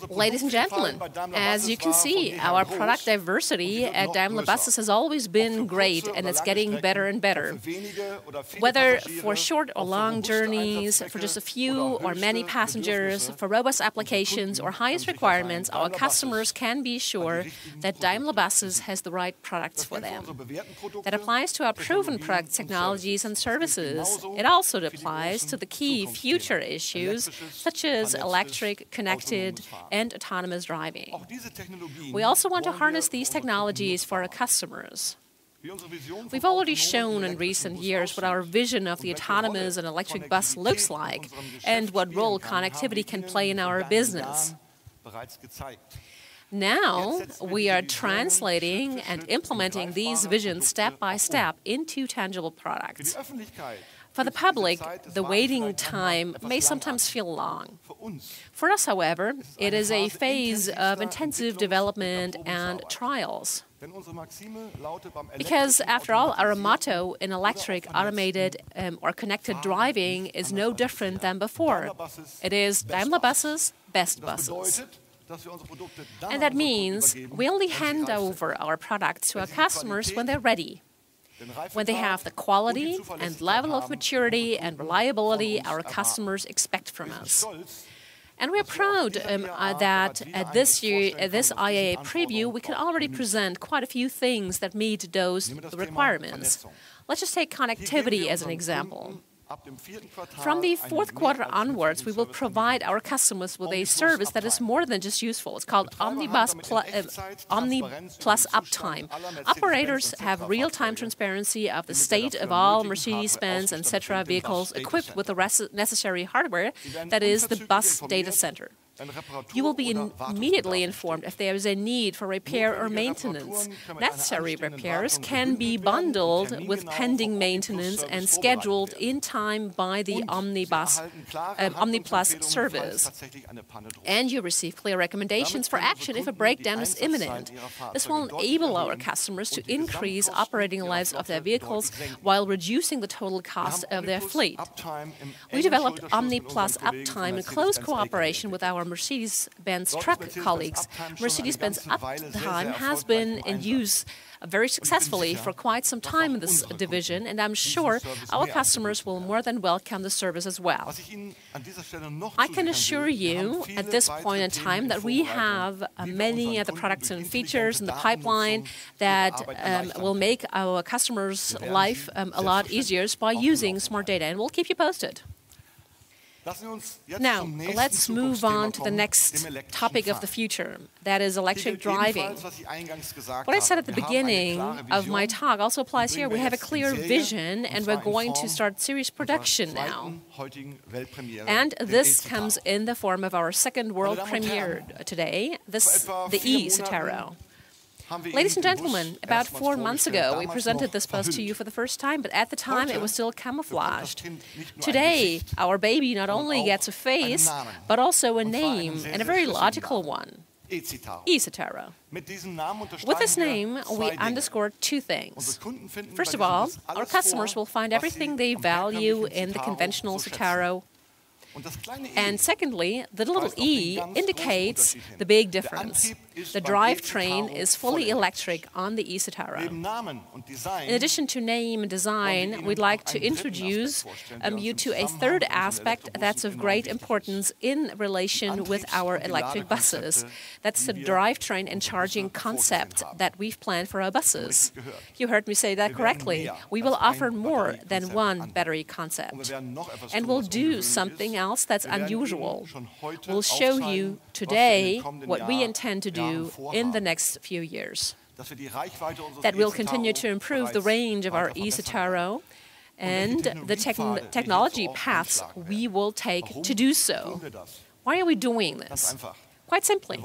Ladies and gentlemen, as you can see, our product diversity at Daimler Buses has always been great, and it's getting better and better. Whether for short or long journeys, for just a few or many passengers, for robust applications or highest requirements, our customers can be sure that Daimler Buses has the right products for them. That applies to our proven product technologies and services. It also applies to the key future issues, such as electric, connected, and autonomous driving. We also want to harness these technologies for our customers. We've already shown in recent years what our vision of the autonomous and electric bus looks like and what role connectivity can play in our business. Now, we are translating and implementing these visions step by step into tangible products. For the public, the waiting time may sometimes feel long. For us, however, it is a phase of intensive development and trials. Because, after all, our motto in electric, automated, or connected driving is no different than before. It is Daimler Buses, best buses. And that means we only hand over our products to our customers when they're ready, when they have the quality and level of maturity and reliability our customers expect from us. And we're proud that at this IAA preview, we can already present quite a few things that meet those requirements. Let's just take connectivity as an example. From the fourth quarter onwards, we will provide our customers with a service that is more than just useful. It's called Omni Plus Uptime. Operators have real-time transparency of the state of all Mercedes-Benz and etc. vehicles equipped with the necessary hardware, that is, the bus data center. You will be immediately informed if there is a need for repair or maintenance. Necessary repairs can be bundled with pending maintenance and scheduled in time by the Omni Plus service. And you receive clear recommendations for action if a breakdown is imminent. This will enable our customers to increase operating lives of their vehicles while reducing the total cost of their fleet. We developed Omni Plus Uptime in close cooperation with our Mercedes-Benz truck colleagues. Mercedes-Benz Uptime has been in use very successfully for quite some time in this division, and I'm sure our customers will more than welcome the service as well. I can assure you at this point in time that we have many other products and features in the pipeline that will make our customers' life a lot easier by using smart data, and we'll keep you posted. Now, let's move on to the next topic of the future, that is electric driving. What I said at the beginning of my talk also applies here. We have a clear vision, and we're going to start series production now. And this comes in the form of our second world premiere today, the eCitaro. Ladies and gentlemen, about 4 months ago, we presented this bus to you for the first time, but at the time it was still camouflaged. Today, our baby not only gets a face, but also a name, and a very logical one. eCitaro. With this name, we underscore two things. First of all, our customers will find everything they value in the conventional Citaro. And secondly, the little e indicates the big difference. The drivetrain is fully electric on the eCitaro. In addition to name and design, we'd like to introduce you to a third aspect that's of great importance in relation with our electric buses. That's the drivetrain and charging concept that we've planned for our buses. You heard me say that correctly. We will offer more than one battery concept. And we'll do something else that's unusual. We'll show you today what we intend to do in the next few years. That will continue to improve the range of our eCitaro and the technology paths we will take to do so. Why are we doing this? Quite simply,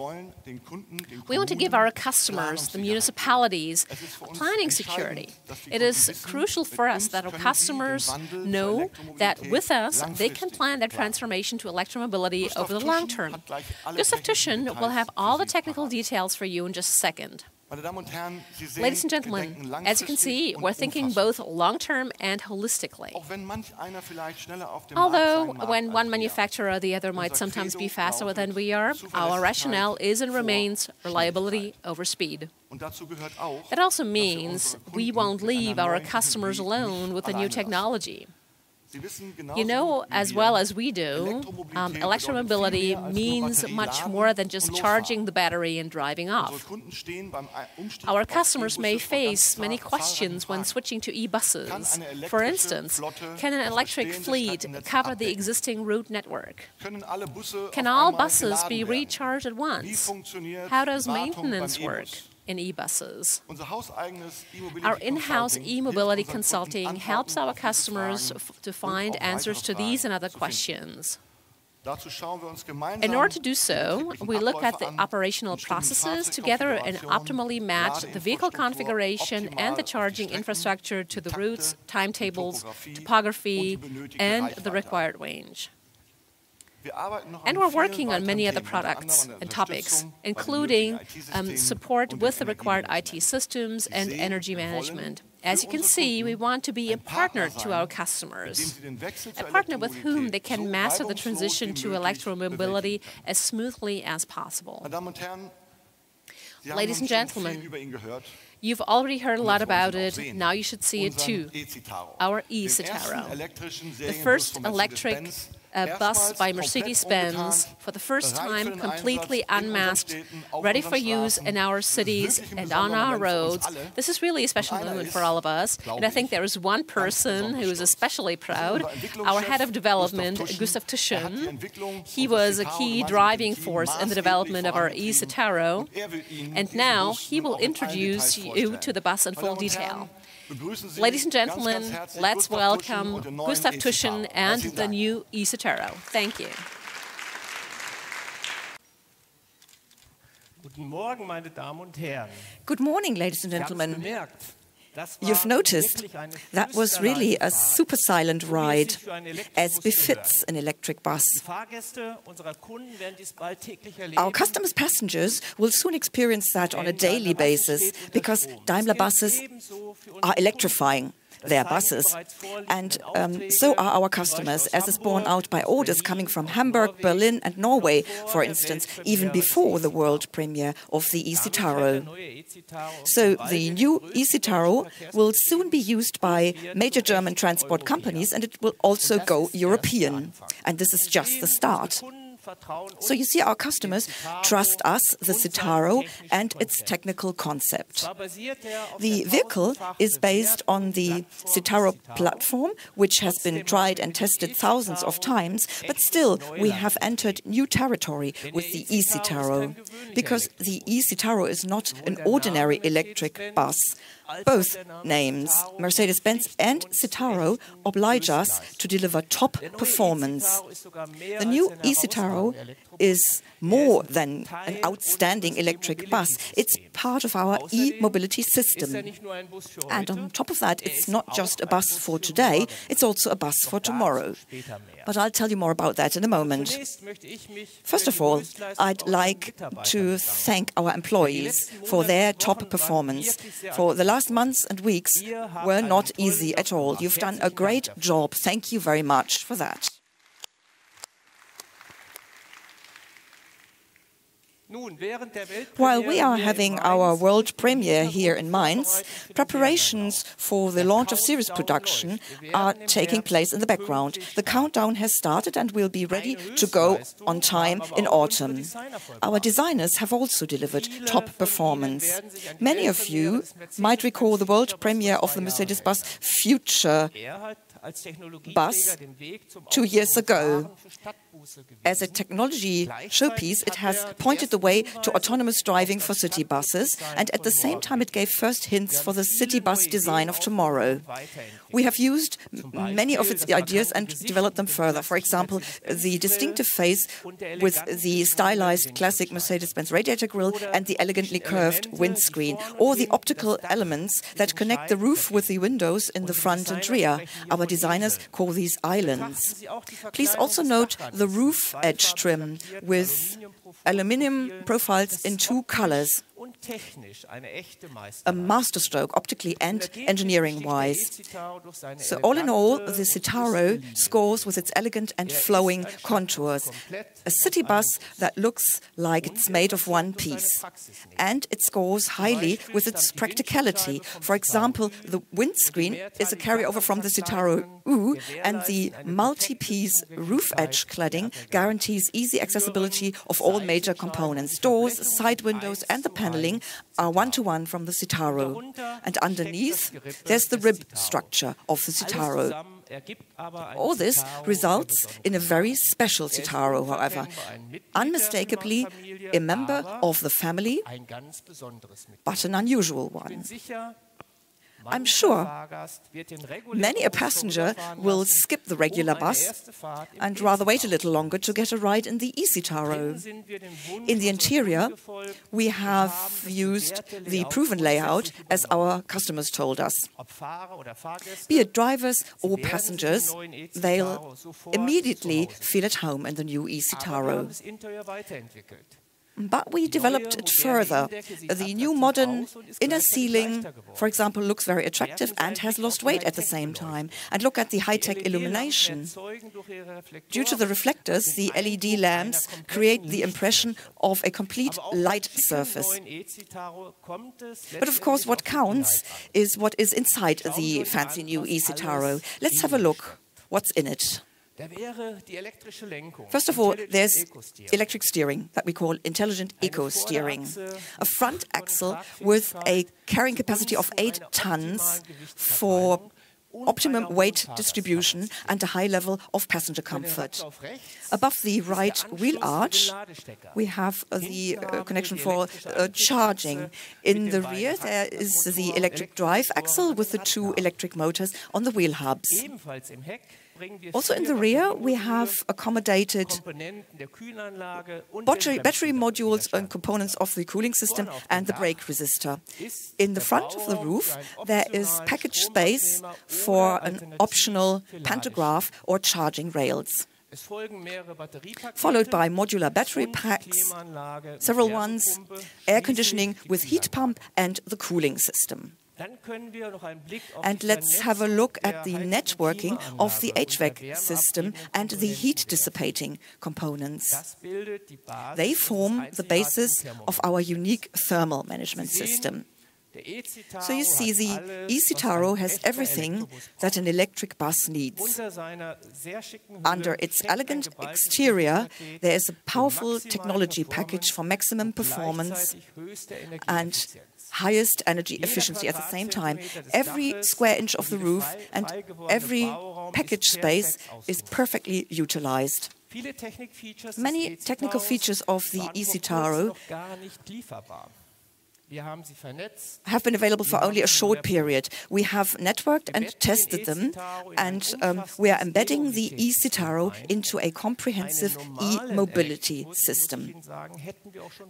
we want to give our customers, the municipalities, planning security. It is crucial for us that our customers know that with us, they can plan their transformation to electromobility over the long term. Gustav Tüschen will have all the technical details for you in just a second. Ladies and gentlemen, as you can see, we're thinking both long-term and holistically. Although when one manufacturer or the other might sometimes be faster than we are, our rationale is and remains reliability over speed. That also means we won't leave our customers alone with the new technology. You know as well as we do, electromobility means much more than just charging the battery and driving off. Our customers may face many questions when switching to e-buses. For instance, can an electric fleet cover the existing route network? Can all buses be recharged at once? How does maintenance work in e-buses? Our in-house e-mobility consulting helps our customers to find answers to these and other questions. In order to do so, we look at the operational processes together and optimally match the vehicle configuration and the charging infrastructure to the routes, timetables, topography, and the required range. And we're working on many other products and topics, including support with the required IT systems and energy management. As you can see, we want to be a partner to our customers, a partner with whom they can master the transition to electromobility as smoothly as possible. Ladies and gentlemen, you've already heard a lot about it. Now you should see it too, our eCitaro, the first electric bus by Mercedes-Benz, for the first time completely unmasked, ready for use in our cities and on our roads. This is really a special moment for all of us, and I think there is one person who is especially proud, our head of development, Gustav Tuschen. He was a key driving force in the development of our eCitaro, and now he will introduce you to the bus in full detail. Ladies and gentlemen, let's welcome Gustav Tuschen and the new eCitaro. Thank you. Good morning, ladies and gentlemen. You've noticed that was really a super silent ride, as befits an electric bus. Our customers' passengers will soon experience that on a daily basis, because Daimler Buses are electrifying their buses. And so are our customers, as is borne out by orders coming from Hamburg, Berlin and Norway, for instance, even before the world premiere of the eCitaro. So the new eCitaro will soon be used by major German transport companies, and it will also go European. And this is just the start. So you see, our customers trust us, the eCitaro, and its technical concept. The vehicle is based on the eCitaro platform, which has been tried and tested thousands of times, but still we have entered new territory with the eCitaro, because the eCitaro is not an ordinary electric bus. Both names, Mercedes-Benz and eCitaro, oblige us to deliver top performance. The new eCitaro is more than an outstanding electric bus. It's part of our e-mobility system. And on top of that, it's not just a bus for today, it's also a bus for tomorrow. But I'll tell you more about that in a moment. First of all, I'd like to thank our employees for their top performance. For the last months and weeks were not easy at all. You've done a great job. Thank you very much for that. While we are having our world premiere here in Mainz, preparations for the launch of series production are taking place in the background. The countdown has started and will be ready to go on time in autumn. Our designers have also delivered top performance. Many of you might recall the world premiere of the Mercedes-Bus Future bus 2 years ago. As a technology showpiece, it has pointed the way to autonomous driving for city buses, and at the same time it gave first hints for the city bus design of tomorrow. We have used many of its ideas and developed them further. For example, the distinctive face with the stylized classic Mercedes-Benz radiator grille and the elegantly curved windscreen, or the optical elements that connect the roof with the windows in the front and rear. Our designers call these islands. Please also note the roof edge trim with aluminium profiles in 2 colors. a masterstroke, optically and engineering-wise. So all in all, the eCitaro scores with its elegant and flowing contours. A city bus that looks like it's made of one piece. And it scores highly with its practicality. For example, the windscreen is a carryover from the eCitaro U, and the multi-piece roof edge cladding guarantees easy accessibility of all major components. Doors, side windows and the paneling are one-to-one from the eCitaro. And underneath, there's the rib structure of the eCitaro. All this results in a very special eCitaro, however, unmistakably a member of the family, but an unusual one. I'm sure many a passenger will skip the regular bus and rather wait a little longer to get a ride in the eCitaro. In the interior, we have used the proven layout as our customers told us. Be it drivers or passengers, they'll immediately feel at home in the new eCitaro. But we developed it further. The new modern inner ceiling, for example, looks very attractive and has lost weight at the same time. And look at the high-tech illumination. Due to the reflectors, the LED lamps create the impression of a complete light surface. But of course, what counts is what is inside the fancy new eCitaro. Let's have a look. What's in it? First of all, there's electric steering that we call intelligent eco-steering. A front axle with a carrying capacity of 8 tons for optimum weight distribution and a high level of passenger comfort. Above the right wheel arch, we have the connection for charging. In the rear, there is the electric drive axle with the 2 electric motors on the wheel hubs. Also in the rear, we have accommodated battery modules and components of the cooling system and the brake resistor. In the front of the roof, there is package space for an optional pantograph or charging rails, followed by modular battery packs, several ones, air conditioning with heat pump and the cooling system. And let's have a look at the networking of the HVAC system and the heat dissipating components. They form the basis of our unique thermal management system. So you see, the eCitaro has everything that an electric bus needs. Under its elegant exterior, there is a powerful technology package for maximum performance and highest energy efficiency at the same time. Every square inch of the roof and every package space is perfectly utilized. Many technical features of the eCitaro have been available for only a short period. We have networked and tested them, and we are embedding the eCitaro into a comprehensive e-mobility system.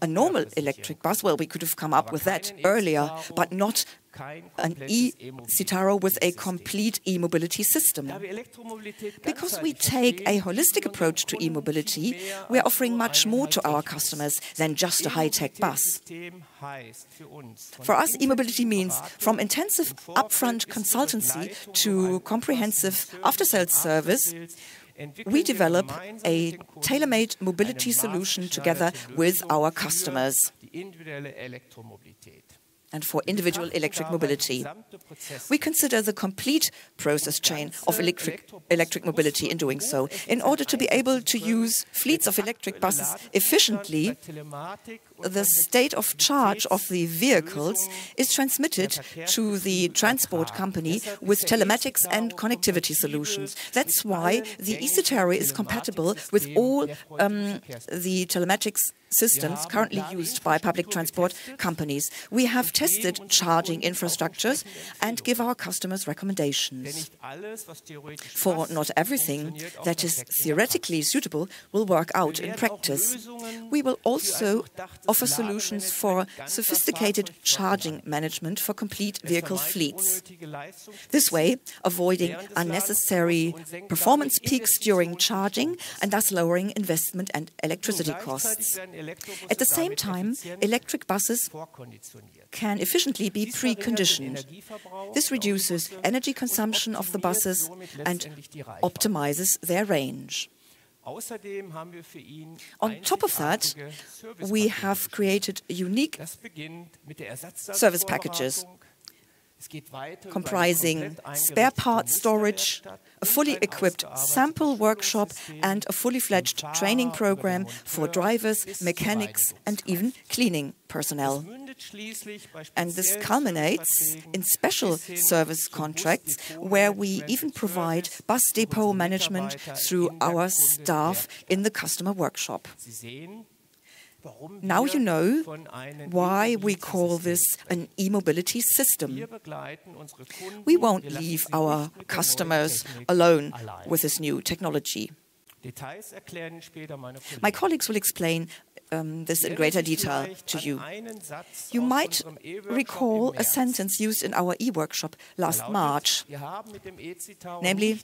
A normal electric bus, well, we could have come up with that earlier, but not an eCitaro with a complete e-mobility system. Because we take a holistic approach to e-mobility, we are offering much more to our customers than just a high-tech bus. For us, e-mobility means from intensive upfront consultancy to comprehensive after-sales service. We develop a tailor-made mobility solution together with our customers and for individual electric mobility. We consider the complete process chain of electric mobility in doing so. In order to be able to use fleets of electric buses efficiently, the state of charge of the vehicles is transmitted to the transport company with telematics and connectivity solutions. That's why the eCitaro is compatible with all the telematics systems currently used by public transport companies. We have tested charging infrastructures and give our customers recommendations. For not everything that is theoretically suitable will work out in practice. We will also offer solutions for sophisticated charging management for complete vehicle fleets. This way, avoiding unnecessary performance peaks during charging and thus lowering investment and electricity costs. At the same time, electric buses can efficiently be preconditioned. This reduces energy consumption of the buses and optimizes their range. On top of that, we have created unique service packages comprising spare parts storage, a fully equipped sample workshop, and a fully fledged training program for drivers, mechanics, and even cleaning personnel. And this culminates in special service contracts where we even provide bus depot management through our staff in the customer workshop. Now you know why we call this an e-mobility system. We won't leave our customers alone with this new technology. My colleagues will explain this in greater detail to you. You might recall a sentence used in our e-workshop last March. Namely,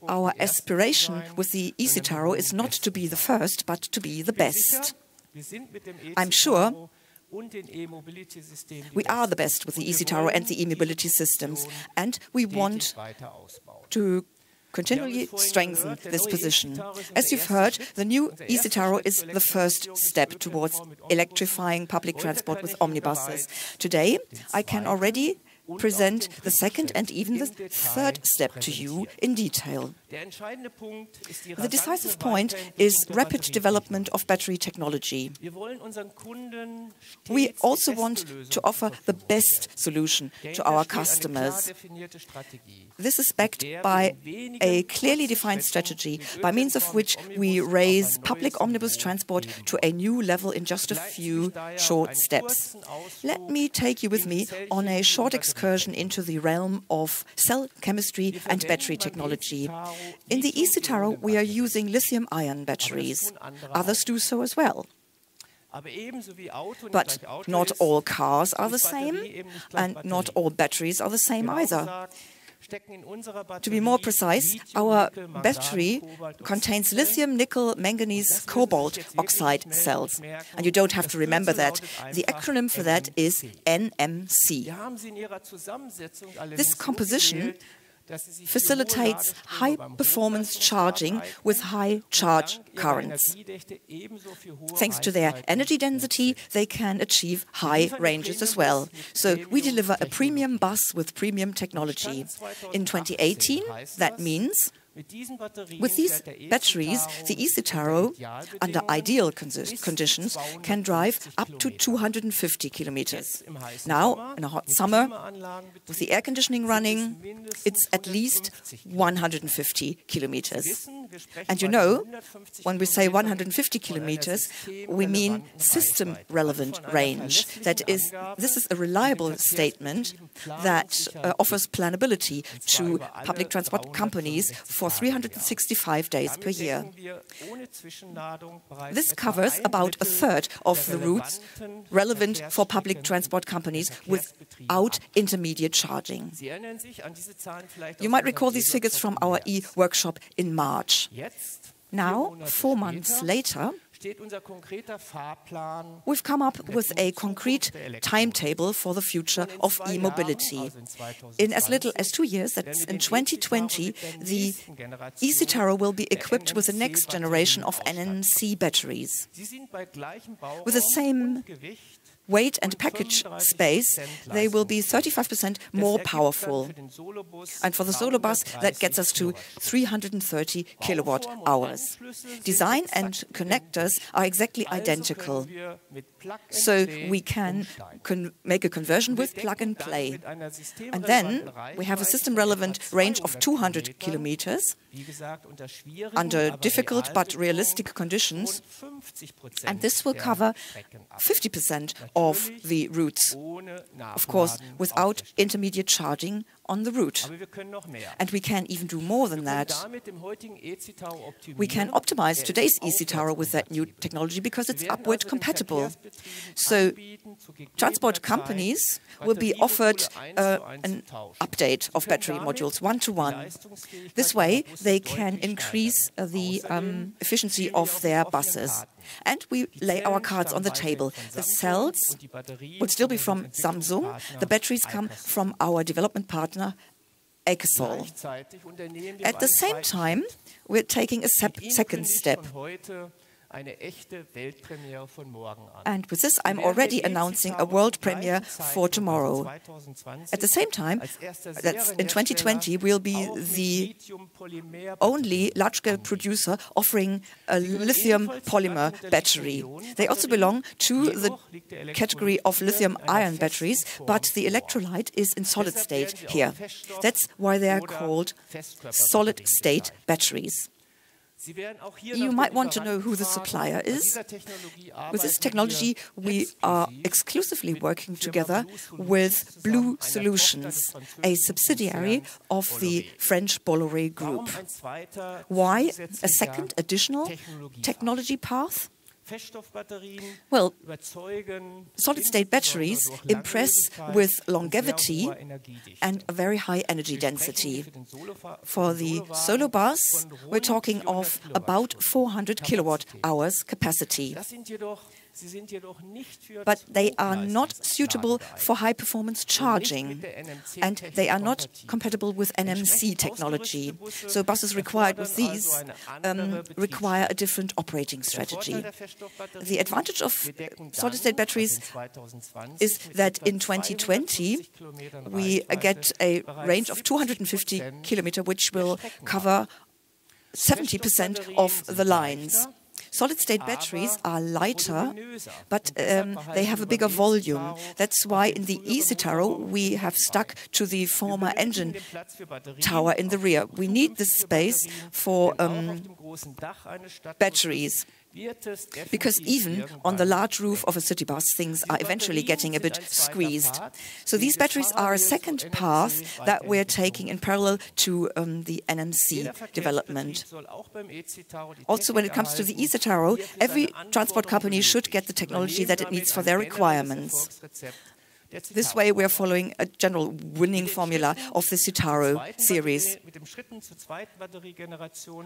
our aspiration with the eCitaro is not to be the first, but to be the best. I'm sure we are the best with the eCitaro and the eMobility systems, and we want to continually strengthen this position. As you've heard, the new eCitaro is the first step towards electrifying public transport with omnibuses. Today, I can already present the second and even the third step to you in detail. The decisive point is rapid development of battery technology. We also want to offer the best solution to our customers. This is backed by a clearly defined strategy, by means of which we raise public omnibus transport to a new level in just a few short steps. Let me take you with me on a short excursion into the realm of cell chemistry and battery technology. In the eCitaro, we are using lithium-ion batteries. Others do so as well. But not all cars are the same, and not all batteries are the same either. To be more precise, our battery contains lithium, nickel, manganese, cobalt oxide cells. And you don't have to remember that. The acronym for that is NMC. This composition facilitates high-performance charging with high charge currents. Thanks to their energy density, they can achieve high ranges as well. So we deliver a premium bus with premium technology. In 2018, that means with these batteries, the eCitaro, under ideal conditions, can drive up to 250 kilometers. Now, in a hot summer, with the air conditioning running, it's at least 150 kilometers. And you know, when we say 150 kilometers, we mean system-relevant range. That is, this is a reliable statement that offers planability to public transport companies for 365 days per year. This covers about a third of the routes relevant for public transport companies without intermediate charging. You might recall these figures from our e-workshop in March. Now, 4 months later, we've come up with a concrete timetable for the future of e-mobility. In as little as 2 years, that's in 2020, the eCitaro will be equipped with the next generation of NMC batteries. With the same weight and package space, they will be 35% more powerful. And for the Solo bus, that gets us to 330 kilowatt hours. Design and connectors are exactly identical. So we can make a conversion with plug and play. And then we have a system-relevant range of 200 kilometers under difficult but realistic conditions. And this will cover 50% of the routes, of course, without intermediate charging on the route. And we can even do more than that. We can optimize today's eCitaro with that new technology because it's upward compatible. So transport companies will be offered an update of battery modules one-to-one. This way, they can increase the efficiency of their buses. And we lay our cards on the table. The cells will still be from Samsung. The batteries come from our development partner, eCitaro. At the same time, we're taking a second step. And with this, I'm already announcing a world premiere for tomorrow. At the same time, that's in 2020, we'll be the only large-scale producer offering a lithium polymer battery. They also belong to the category of lithium-ion batteries, but the electrolyte is in solid state here. That's why they are called solid-state batteries. You might want to know who the supplier is. With this technology, we are exclusively working together with Blue Solutions, a subsidiary of the French Bolloré Group. Why a second additional technology path? Well, solid-state batteries impress with longevity and a very high energy density. For the solo bus, we're talking of about 400 kilowatt-hours capacity. But they are not suitable for high-performance charging, and they are not compatible with NMC technology. So buses required with these require a different operating strategy. The advantage of solid-state batteries is that in 2020 we get a range of 250 kilometers, which will cover 70% of the lines. Solid-state batteries are lighter, but they have a bigger volume. That's why in the eCitaro we have stuck to the former engine tower in the rear. We need this space for batteries, because even on the large roof of a city bus, things are eventually getting a bit squeezed. So these batteries are a second path that we're taking in parallel to the NMC development. Also, when it comes to the eCitaro, every transport company should get the technology that it needs for their requirements. This way, we are following a general winning formula of the eCitaro series.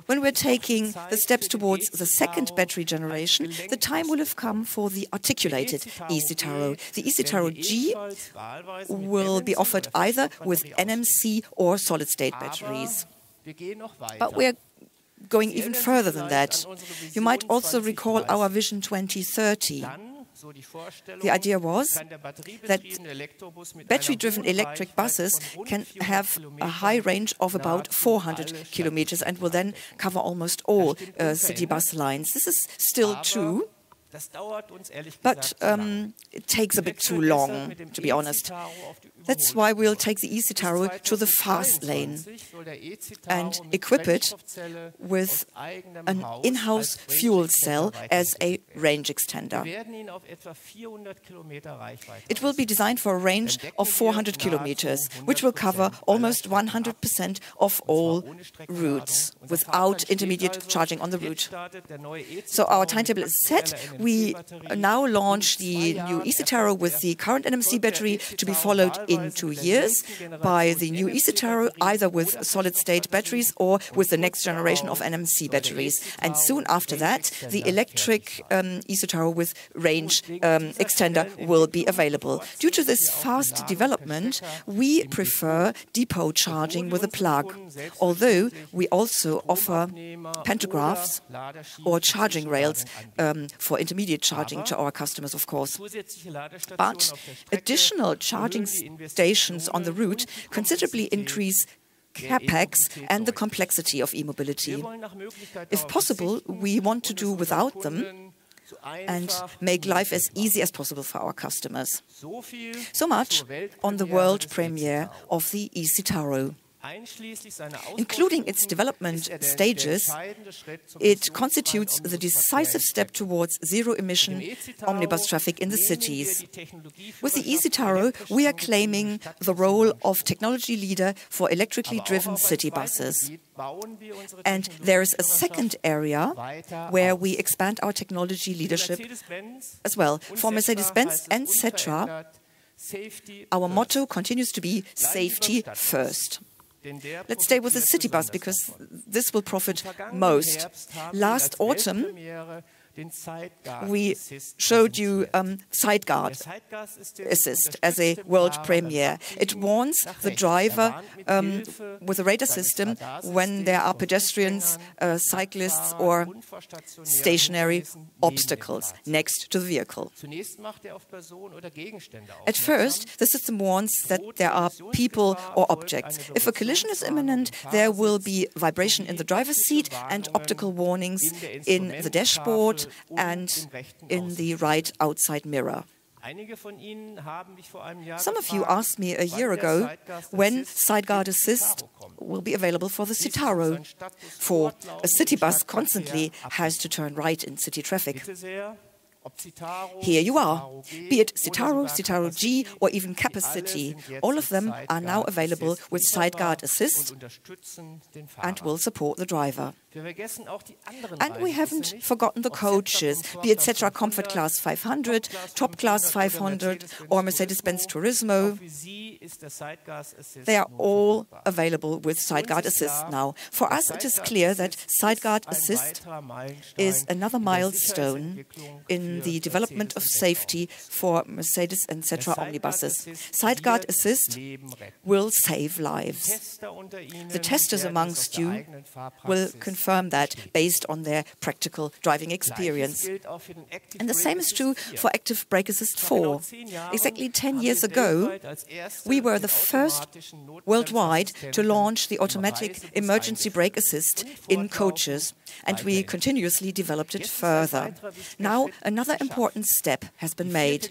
When we're taking the steps towards the second battery generation, the time will have come for the articulated eCitaro. The eCitaro G will be offered either with NMC or solid-state batteries. But we're going even further than that. You might also recall our Vision 2030. The idea was that battery-driven electric buses can have a high range of about 400 kilometers and will then cover almost all city bus lines. This is still true, but it takes a bit too long, to be honest. That's why we'll take the eCitaro to the fast lane and equip it with an in-house fuel cell as a range extender. It will be designed for a range of 400 kilometers, which will cover almost 100% of all routes without intermediate charging on the route. So our timetable is set. We now launch the new eCitaro with the current NMC battery to be followed in 2 years by the new eCitaro, either with solid-state batteries or with the next generation of NMC batteries. And soon after that, the electric eCitaro with range extender will be available. Due to this fast development, we prefer depot charging with a plug, although we also offer pantographs or charging rails for intermediate charging to our customers, of course. But additional charging stations on the route considerably increase capex and the complexity of e-mobility. If possible, we want to do without them and make life as easy as possible for our customers. So much on the world premiere of the eCitaro. Including its development stages, it constitutes the decisive step towards zero-emission omnibus traffic in the cities. With the eCitaro, we are claiming the role of technology leader for electrically driven city buses. And there is a second area where we expand our technology leadership as well. For Mercedes-Benz and Cetra, our motto continues to be safety first. Let's stay with the city bus because this will profit most. Last autumn, we showed you side guard assist as a world premiere. It warns the driver with a radar system when there are pedestrians, cyclists or stationary obstacles next to the vehicle. At first, the system warns that there are people or objects. If a collision is imminent, there will be vibration in the driver's seat and optical warnings in the dashboard and in the right outside mirror. Some of you asked me a year ago when side guard assist will be available for the eCitaro, for a city bus constantly has to turn right in city traffic. Here you are. Be it eCitaro, eCitaro G, or even Capacity, all of them are now available with side guard assist and will support the driver. And we haven't forgotten the coaches, be it Cetra Comfort Class 500, Top Class 500, or Mercedes-Benz Turismo. They are all available with side guard assist now. For us, it is clear that side guard assist is another milestone in the development of safety for Mercedes and Cetra omnibuses. Side guard assist will save lives. The testers amongst you will confirm that based on their practical driving experience. And the same is true for Active Brake Assist 4. Exactly 10 years ago, we were the first worldwide to launch the automatic emergency brake assist in coaches, and we continuously developed it further. Now, another important step has been made.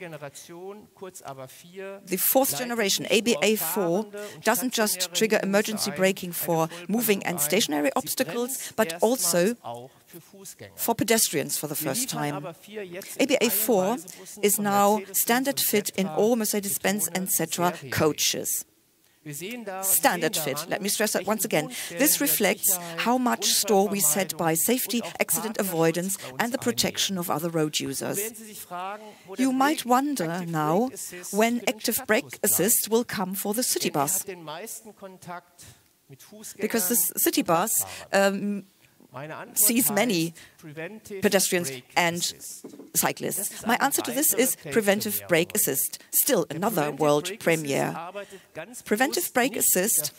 The fourth generation, ABA4, doesn't just trigger emergency braking for moving and stationary obstacles, but also for pedestrians for the first time. ABA4 is now standard fit in all Mercedes-Benz and Cetra coaches. Standard fit. Let me stress that once again. This reflects how much store we set by safety, accident avoidance and the protection of other road users. You might wonder now when Active Brake Assist will come for the city bus. Because the city bus sees many pedestrians and cyclists. My answer to this is preventive brake assist, still another world premiere. Preventive brake assist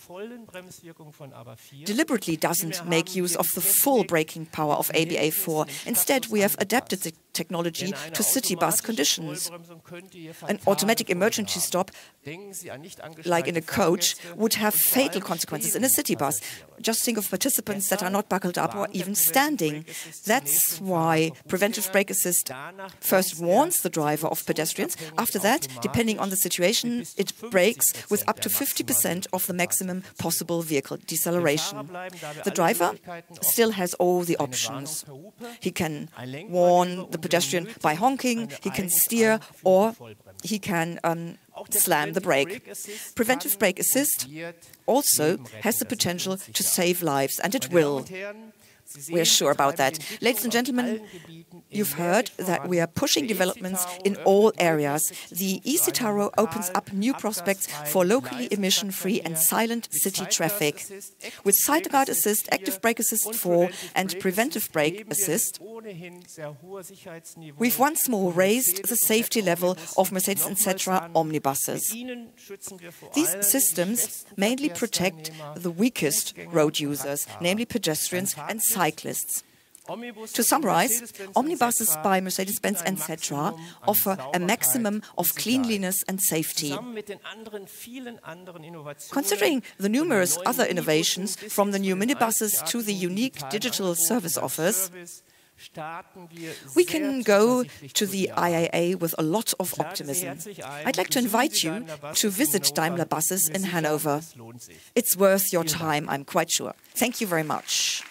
deliberately doesn't make use of the full braking power of ABA4. Instead, we have adapted the technology to city bus conditions. An automatic emergency stop, like in a coach, would have fatal consequences in a city bus. Just think of participants that are not buckled up or even standing. That's why preventive brake assist first warns the driver of pedestrians. After that, depending on the situation, it brakes with up to 50% of the maximum possible vehicle deceleration. The driver still has all the options. He can warn the pedestrian by honking, he can steer, or he can slam the brake. Preventive brake assist also has the potential to save lives, and it will. We're sure about that. Ladies and gentlemen, you've heard that we are pushing developments in all areas. The eCitaro opens up new prospects for locally emission-free and silent city traffic. With side guard assist, active brake assist 4 and preventive brake assist, we've once more raised the safety level of Mercedes and Cetra omnibuses. These systems mainly protect the weakest road users, namely pedestrians and cyclists. To summarize, omnibuses by Mercedes-Benz and Cetra offer a maximum of cleanliness and safety. Considering the numerous other innovations, from the new minibuses to the unique digital service offers, We can go to the IAA with a lot of optimism. I'd like to invite you to visit Daimler Buses in Hanover. It's worth your time, I'm quite sure. Thank you very much.